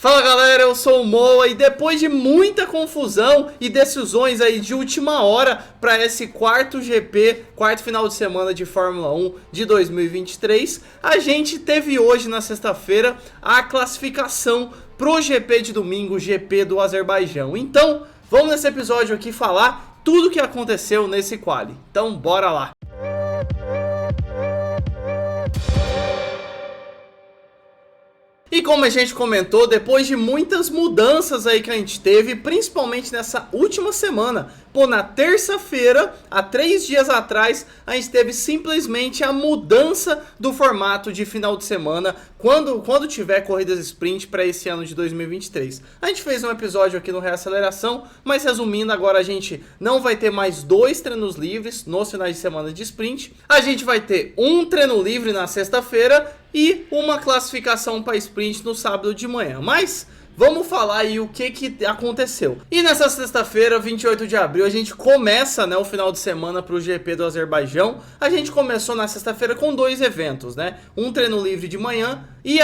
Fala galera, eu sou o Moa e depois de muita confusão e decisões aí de última hora para esse quarto final de semana de Fórmula 1 de 2023, a gente teve hoje na sexta-feira a classificação pro GP de domingo, GP do Azerbaijão. Então, vamos nesse episódio aqui falar tudo o que aconteceu nesse quali. Então, bora lá! E como a gente comentou, depois de muitas mudanças aí que a gente teve, principalmente nessa última semana, na terça-feira, há 3 dias atrás, a gente teve simplesmente a mudança do formato de final de semana, quando tiver corridas sprint para esse ano de 2023. A gente fez um episódio aqui no Reaceleração, mas resumindo, agora a gente não vai ter mais 2 treinos livres nos finais de semana de sprint. A gente vai ter um treino livre na sexta-feira e uma classificação para sprint no sábado de manhã. Mas vamos falar aí o que aconteceu. E nessa sexta-feira, 28 de abril, a gente começa, o final de semana para o GP do Azerbaijão. A gente começou na sexta-feira com 2 eventos, Um treino livre de manhã e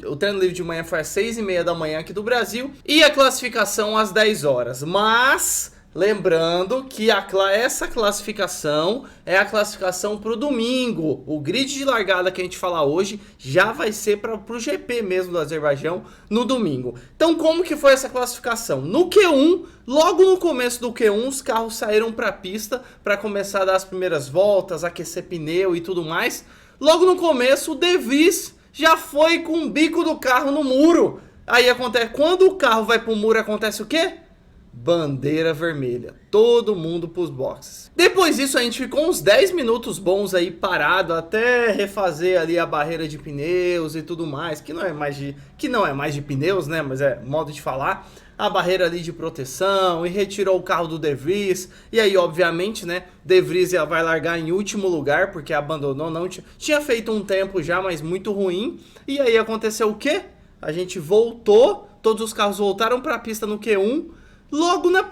o treino livre de manhã foi às 6h30 da manhã aqui do Brasil e a classificação às 10 horas. Mas lembrando que essa classificação é a classificação para o domingo. O grid de largada que a gente fala hoje já vai ser para o GP mesmo do Azerbaijão no domingo. Então como que foi essa classificação? No Q1, logo no começo do Q1, os carros saíram para a pista para começar a dar as primeiras voltas, aquecer pneu e tudo mais. Logo no começo, o De Vries já foi com o bico do carro no muro. Aí acontece, quando o carro vai para o muro, acontece o quê? Bandeira vermelha, todo mundo pros boxes. Depois disso a gente ficou uns 10 minutos bons aí parado até refazer ali a barreira de pneus e tudo mais, que não é mais de pneus, mas é modo de falar. A barreira ali de proteção e retirou o carro do De Vries. E aí obviamente, De Vries vai largar em último lugar porque abandonou, não tinha feito um tempo já, mas muito ruim. E aí aconteceu o quê? A gente voltou, todos os carros voltaram para a pista no Q1. Logo na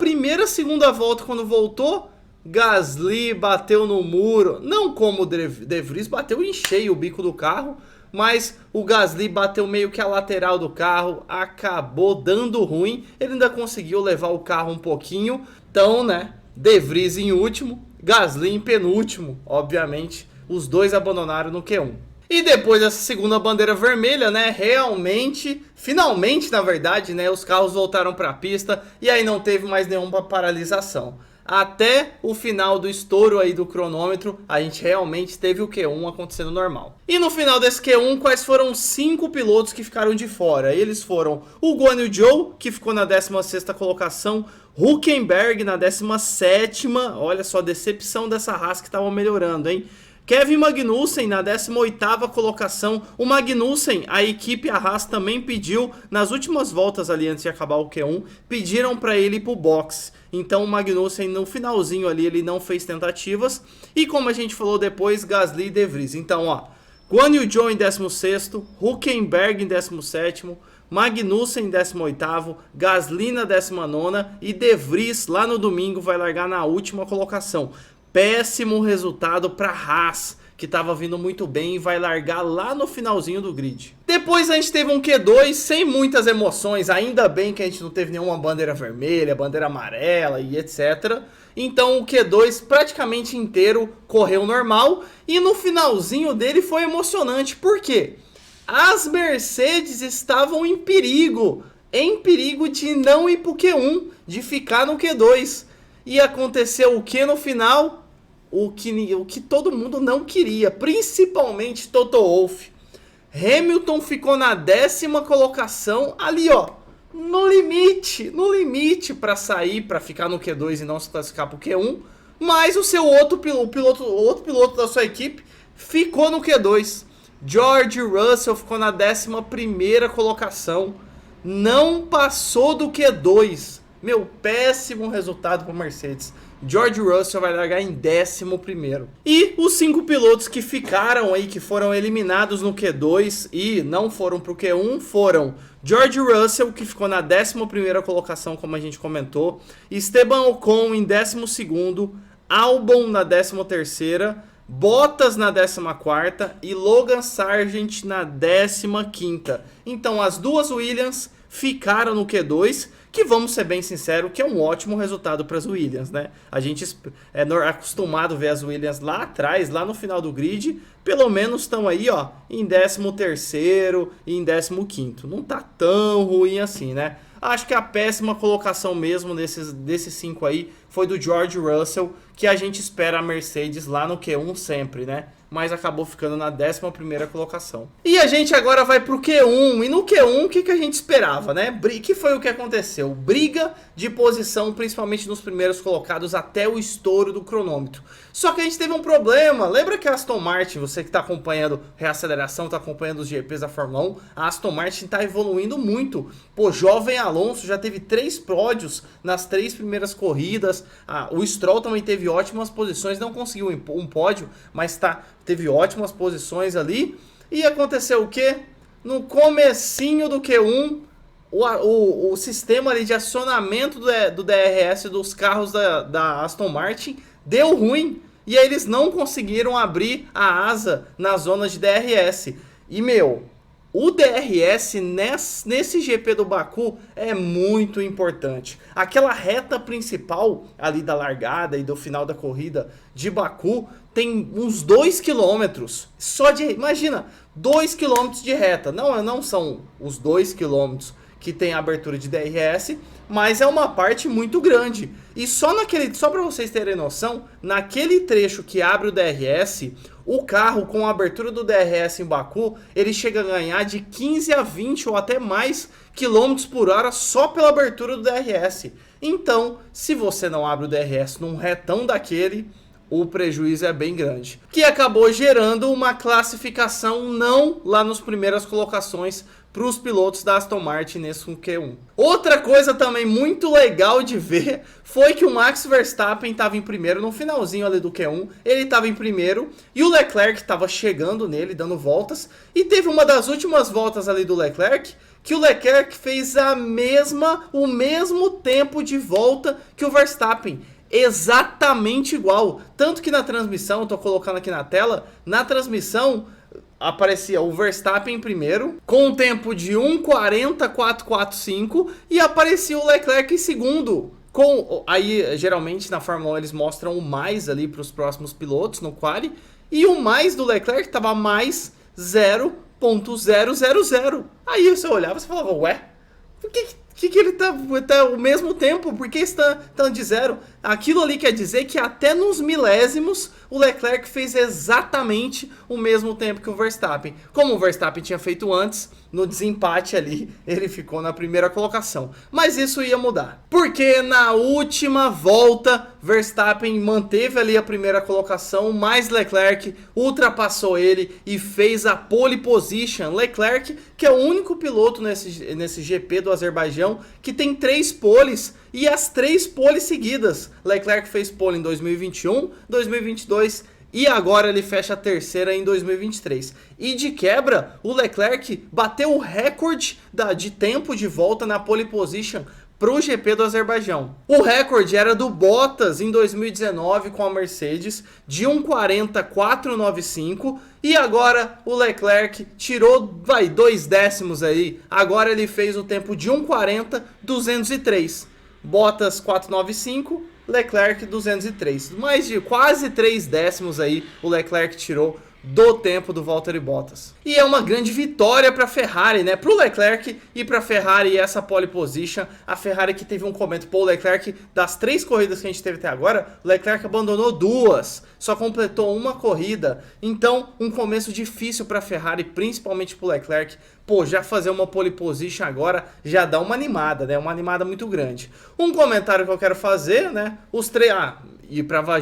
segunda volta, quando voltou, Gasly bateu no muro. Não como o De Vries bateu em cheio o bico do carro, mas o Gasly bateu meio que a lateral do carro, acabou dando ruim. Ele ainda conseguiu levar o carro um pouquinho. Então, De Vries em último, Gasly em penúltimo. Obviamente, os dois abandonaram no Q1. E depois dessa segunda bandeira vermelha, finalmente, na verdade, os carros voltaram para a pista e aí não teve mais nenhuma paralisação. Até o final do estouro aí do cronômetro, a gente realmente teve o Q1 acontecendo normal. E no final desse Q1, quais foram os 5 pilotos que ficaram de fora? Eles foram o Guan Yu Zhou, que ficou na 16ª colocação, Hülkenberg na 17ª, olha só a decepção dessa Haas que estava melhorando, hein? Kevin Magnussen na 18ª colocação. O Magnussen, a equipe Haas também pediu, nas últimas voltas ali antes de acabar o Q1, pediram para ele ir pro box. Então o Magnussen no finalzinho ali ele não fez tentativas. E como a gente falou depois, Gasly e De Vries. Então Guan Yu Zhou em 16º, Hülkenberg em 17º, Magnussen em 18º, Gasly na 19ª e De Vries lá no domingo vai largar na última colocação. Péssimo resultado para Haas, que estava vindo muito bem e vai largar lá no finalzinho do grid. Depois a gente teve um Q2 sem muitas emoções, ainda bem que a gente não teve nenhuma bandeira vermelha, bandeira amarela e etc. Então o Q2 praticamente inteiro correu normal e no finalzinho dele foi emocionante, por quê? As Mercedes estavam em perigo de não ir para o Q1, de ficar no Q2. E aconteceu o que no final? O que todo mundo não queria, principalmente Toto Wolff. Hamilton ficou na 10ª colocação, ali no limite para sair, para ficar no Q2 e não se classificar para o Q1. Mas o seu outro piloto da sua equipe ficou no Q2. George Russell ficou na 11ª colocação, não passou do Q2. Péssimo resultado para Mercedes. George Russell vai largar em 11º. E os 5 pilotos que ficaram aí, que foram eliminados no Q2 e não foram para o Q1, foram George Russell, que ficou na 11ª colocação, como a gente comentou, Esteban Ocon em 12º, Albon na 13ª, Bottas na 14ª e Logan Sargent na 15ª. Então as duas Williams ficaram no Q2, que vamos ser bem sinceros, que é um ótimo resultado para as Williams, né? A gente é acostumado a ver as Williams lá atrás, lá no final do grid, pelo menos estão aí, ó, em 13º e em 15º. Não tá tão ruim assim, né? Acho que a péssima colocação mesmo desses 5 aí foi do George Russell, que a gente espera a Mercedes lá no Q1 sempre, né? Mas acabou ficando na 11ª colocação. E a gente agora vai pro Q1, e no Q1 o que a gente esperava, né? Que foi o que aconteceu? Briga de posição, principalmente nos primeiros colocados até o estouro do cronômetro. Só que a gente teve um problema, lembra que a Aston Martin, você que está acompanhando reaceleração, está acompanhando os GPs da Fórmula 1, a Aston Martin está evoluindo muito. Pô, jovem Alonso já teve 3 pódios nas 3 primeiras corridas, o Stroll também teve ótimas posições, não conseguiu um pódio, mas teve ótimas posições ali. E aconteceu o quê? No comecinho do Q1, o sistema ali de acionamento do DRS dos carros da Aston Martin deu ruim. E aí eles não conseguiram abrir a asa na zona de DRS. E, o DRS nesse GP do Baku é muito importante. Aquela reta principal ali da largada e do final da corrida de Baku tem uns 2 km só de... Imagina, 2 km de reta. Não são os 2 km que tem a abertura de DRS, mas é uma parte muito grande. E só para vocês terem noção, naquele trecho que abre o DRS, o carro com a abertura do DRS em Baku, ele chega a ganhar de 15 a 20 ou até mais km por hora só pela abertura do DRS. Então, se você não abre o DRS num retão daquele, o prejuízo é bem grande. Que acabou gerando uma classificação não lá nas primeiras colocações para os pilotos da Aston Martin nesse Q1. Outra coisa também muito legal de ver foi que o Max Verstappen estava em primeiro no finalzinho ali do Q1. Ele estava em primeiro e o Leclerc estava chegando nele, dando voltas. E teve uma das últimas voltas ali do Leclerc, que o Leclerc fez o mesmo tempo de volta que o Verstappen. Exatamente igual. Tanto que na transmissão, eu tô colocando aqui na tela, na transmissão aparecia o Verstappen em primeiro, com um tempo de 1:40.445, e aparecia o Leclerc em segundo. Aí, geralmente, na Fórmula 1 eles mostram o mais ali para os próximos pilotos no quali, e o mais do Leclerc estava mais 0.000. Aí você olhava e falava, ué, por que ele tá o mesmo tempo? Por que está de 0? Aquilo ali quer dizer que até nos milésimos o Leclerc fez exatamente o mesmo tempo que o Verstappen. Como o Verstappen tinha feito antes, no desempate ali, ele ficou na primeira colocação. Mas isso ia mudar. Porque na última volta, Verstappen manteve ali a primeira colocação, mas Leclerc ultrapassou ele e fez a pole position. Leclerc, que é o único piloto nesse GP do Azerbaijão que tem 3 poles e as 3 poles seguidas. Leclerc fez pole em 2021, 2022 e agora ele fecha a terceira em 2023. E de quebra, o Leclerc bateu o recorde de tempo de volta na pole position para o GP do Azerbaijão. O recorde era do Bottas em 2019 com a Mercedes, de 1:40.495, e agora o Leclerc tirou 2 décimos aí. Agora ele fez o tempo de 1:40.203. Bottas 495, Leclerc 203. Mais de quase 3 décimos aí o Leclerc tirou do tempo do Valtteri Bottas. E é uma grande vitória para a Ferrari, né? Para o Leclerc e para a Ferrari essa pole position. A Ferrari que teve um comento, pô, o Leclerc, das 3 corridas que a gente teve até agora, o Leclerc abandonou 2, só completou uma corrida. Então, um começo difícil para a Ferrari, principalmente para o Leclerc. Pô, já fazer uma pole position agora já dá uma animada, né? Uma animada muito grande. Um comentário que eu quero fazer, né?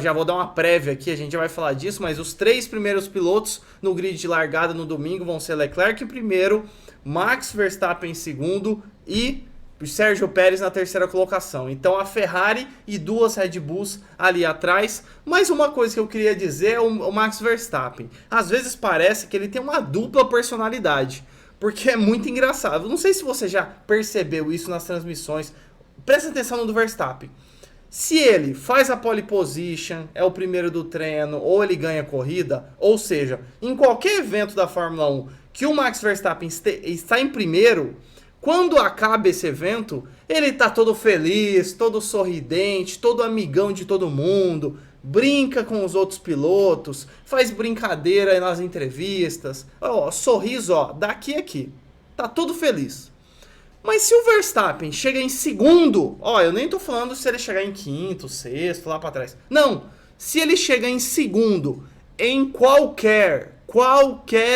Já vou dar uma prévia aqui, a gente já vai falar disso, mas os 3 primeiros pilotos no grid de largada no domingo vão ser Leclerc em primeiro, Max Verstappen em segundo e Sérgio Pérez na terceira colocação. Então a Ferrari e 2 Red Bulls ali atrás. Mas uma coisa que eu queria dizer é o Max Verstappen. Às vezes parece que ele tem uma dupla personalidade, porque é muito engraçado. Não sei se você já percebeu isso nas transmissões. Presta atenção no do Verstappen. Se ele faz a pole position, é o primeiro do treino, ou ele ganha corrida, ou seja, em qualquer evento da Fórmula 1 que o Max Verstappen está em primeiro, Quando acaba esse evento, ele tá todo feliz, todo sorridente, todo amigão de todo mundo, brinca com os outros pilotos, faz brincadeira nas entrevistas, ó, sorriso, ó, daqui a aqui. Tá todo feliz. Mas se o Verstappen chega em segundo, ó, eu nem tô falando se ele chegar em quinto, sexto, lá pra trás. Não, se ele chega em segundo em qualquer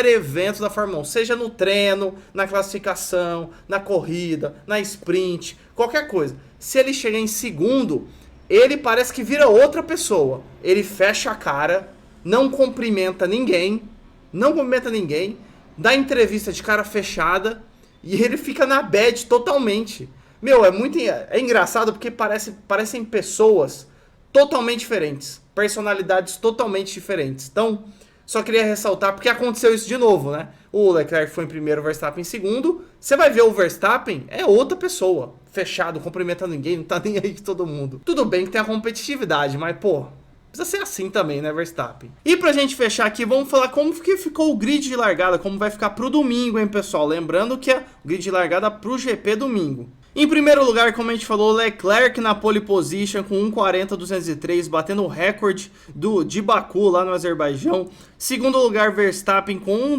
evento da Fórmula 1, seja no treino, na classificação, na corrida, na sprint, qualquer coisa. Se ele chega em segundo, ele parece que vira outra pessoa. Ele fecha a cara, não cumprimenta ninguém, dá entrevista de cara fechada e ele fica na bad totalmente. Meu, é engraçado porque parecem pessoas totalmente diferentes, personalidades totalmente diferentes. Então, só queria ressaltar porque aconteceu isso de novo, né? O Leclerc foi em primeiro, o Verstappen em segundo. Você vai ver o Verstappen, é outra pessoa. Fechado, cumprimentando ninguém, não tá nem aí com todo mundo. Tudo bem que tem a competitividade, mas, pô, precisa ser assim também, né, Verstappen? E pra gente fechar aqui, vamos falar como que ficou o grid de largada, como vai ficar pro domingo, hein, pessoal? Lembrando que é o grid de largada pro GP domingo. Em primeiro lugar, como a gente falou, Leclerc na pole position com 1:40.203, batendo o recorde de Baku lá no Azerbaijão. Segundo lugar, Verstappen com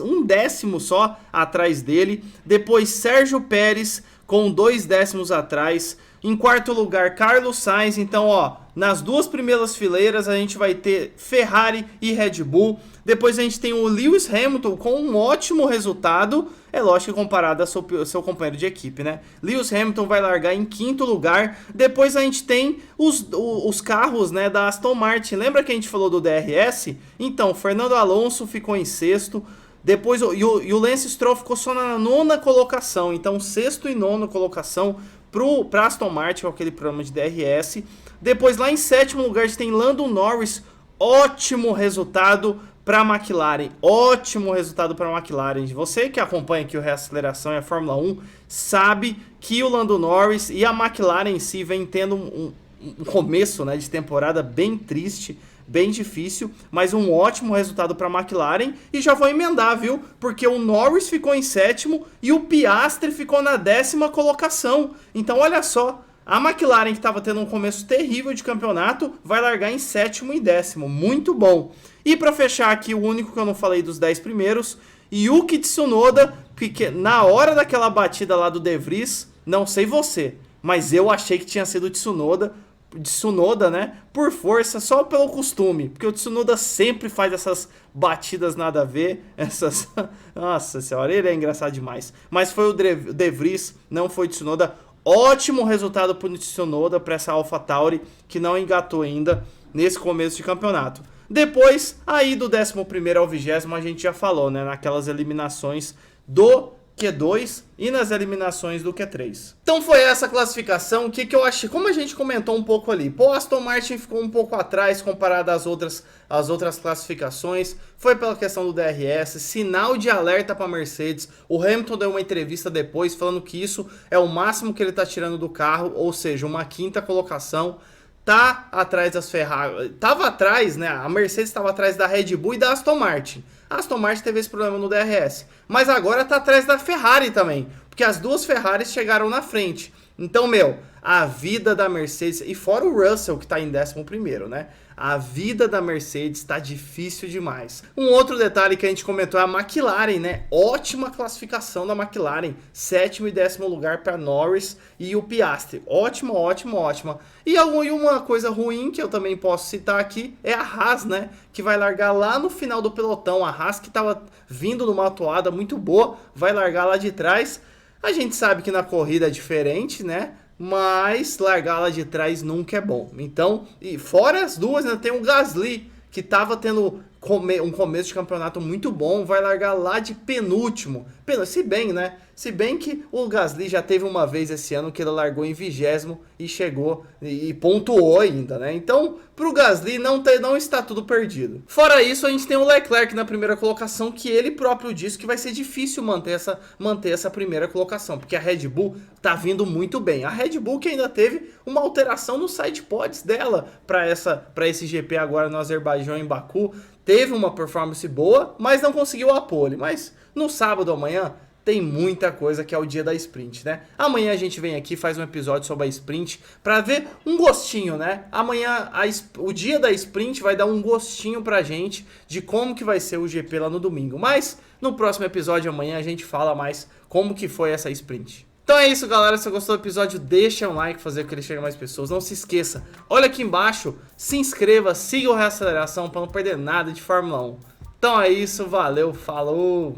um décimo só atrás dele. Depois, Sérgio Pérez com 2 décimos atrás. Em quarto lugar, Carlos Sainz. Então, ó, nas duas primeiras fileiras a gente vai ter Ferrari e Red Bull. Depois a gente tem o Lewis Hamilton com um ótimo resultado. É lógico que comparado ao seu companheiro de equipe, né? Lewis Hamilton vai largar em quinto lugar. Depois a gente tem os carros, né, da Aston Martin. Lembra que a gente falou do DRS? Então, Fernando Alonso ficou em sexto. Depois o Lance Stroll ficou só na nona colocação. Então, sexto e nono colocação para Aston Martin com aquele programa de DRS. Depois, lá em sétimo lugar, a gente tem Lando Norris. Ótimo resultado para a McLaren. Ótimo resultado para a McLaren. Você que acompanha aqui o Reaceleração e a Fórmula 1 sabe que o Lando Norris e a McLaren em si vem tendo um começo, né, de temporada bem triste, bem difícil, mas um ótimo resultado para a McLaren. E já vou emendar, viu? Porque o Norris ficou em sétimo e o Piastri ficou na 10ª colocação. Então olha só, a McLaren, que estava tendo um começo terrível de campeonato, vai largar em sétimo e décimo. Muito bom. E para fechar aqui, o único que eu não falei dos 10 primeiros, Yuki Tsunoda, porque na hora daquela batida lá do De Vries, não sei você, mas eu achei que tinha sido o Tsunoda, né, por força, só pelo costume, porque o Tsunoda sempre faz essas batidas nada a ver, essas... Nossa senhora, ele é engraçado demais. Mas foi o De Vries, não foi o Tsunoda. Ótimo resultado para o Tsunoda, para essa AlphaTauri, que não engatou ainda nesse começo de campeonato. Depois, aí do 11º ao 20º, a gente já falou, né, naquelas eliminações do Q2 e nas eliminações do Q3. Então foi essa classificação. O que eu achei? Como a gente comentou um pouco ali, pô, Aston Martin ficou um pouco atrás comparado às outras classificações. Foi pela questão do DRS, sinal de alerta para Mercedes. O Hamilton deu uma entrevista depois falando que isso é o máximo que ele está tirando do carro, ou seja, uma 5ª colocação. Tá atrás das Ferrari, tava atrás, né? A Mercedes estava atrás da Red Bull e da Aston Martin. A Aston Martin teve esse problema no DRS, mas agora tá atrás da Ferrari também, porque as duas Ferraris chegaram na frente. Então, meu, a vida da Mercedes, e fora o Russell que tá em 11º, né? A vida da Mercedes tá difícil demais. Um outro detalhe que a gente comentou é a McLaren, né? Ótima classificação da McLaren. 7º e 10º lugar para Norris e o Piastri. Ótima, ótima, ótima. E uma coisa ruim que eu também posso citar aqui é a Haas, né? Que vai largar lá no final do pelotão. A Haas que tava vindo numa atoada muito boa, vai largar lá de trás. A gente sabe que na corrida é diferente, né? Mas largar lá de trás nunca é bom. Então, e fora as duas, né, tem o Gasly, que estava tendo um começo de campeonato muito bom, vai largar lá de penúltimo. Se bem, né? Se bem que o Gasly já teve uma vez esse ano que ele largou em 20º e chegou e pontuou ainda, né? Então, pro Gasly não está tudo perdido. Fora isso, a gente tem o Leclerc na primeira colocação, que ele próprio disse que vai ser difícil manter essa primeira colocação, porque a Red Bull tá vindo muito bem. A Red Bull que ainda teve uma alteração no side pods dela para esse GP agora no Azerbaijão, em Baku. Teve uma performance boa, mas não conseguiu a pole. Mas no sábado amanhã tem muita coisa que é o dia da sprint, né? Amanhã a gente vem aqui, faz um episódio sobre a sprint pra ver um gostinho, né? Amanhã o dia da sprint vai dar um gostinho pra gente de como que vai ser o GP lá no domingo. Mas no próximo episódio amanhã a gente fala mais como que foi essa sprint. Então é isso, galera. Se você gostou do episódio, deixa um like, fazer com que ele chegue a mais pessoas. Não se esqueça, olha aqui embaixo, se inscreva, siga o Reaceleração para não perder nada de Fórmula 1. Então é isso, valeu, falou!